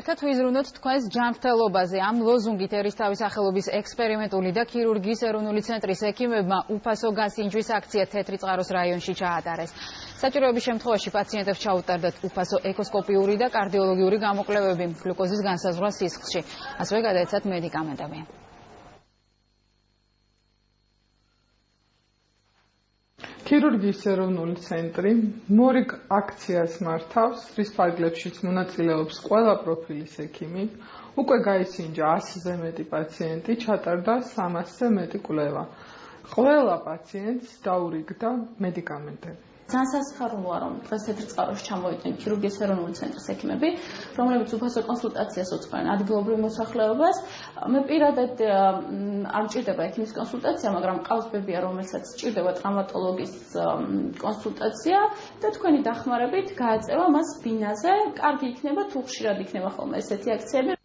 ერთად ვიზრუნოთ თქვენს ჯანმრთელობაზე. ამ ლოზუნგით ერისთავის სახელობის ექსპერიმენტული და ქირურგიის ეროვნული ცენტრის ექიმებმა უფასო გასინჯვის აქცია თეთრი წყაროს რაიონში ჩაატარეს. საჭიროების შემთხვევაში პაციენტებს ჩაუტარდათ უფასო ეკოსკოპიური და კარდიოლოგიური გამოკვლევები, გლუკოზის განსაზღვრა სისხლში. ასევე გადაეცათ მედიკამენტები. ქირურგიის ეროვნული ცენტრი მორიგ აქციას მართავს, რის ფარგლებშიც მონაწილეობს ყველა პროფილის ექიმი. უკვე გაისინჯა 100-ზე მეტი პაციენტი, ჩატარდა 300-ზე მეტი კვლევა. ყველა პაციენტს დაურიგდა მედიკამენტები. ძალიან სასიხარულოა, რომ დღეს თეთრ წყაროში ჩამოვიდნენ ქირურგიის ეროვნული ცენტრის ექიმები, რომლებიც უფასო კონსულტაციას უწყობენ ადგილობრივ მოსახლეობას. მე პირადად არ მჭირდება ექიმის კონსულტაცია, მაგრამ ყავს ბებია, რომელსაც სჭირდება ტრავმატოლოგის კონსულტაცია და თქვენი დახმარებით გააწევა მას ბინაზე. კარგი იქნება თუ ხშირად იქნება ხოლმე ესეთი აქციები.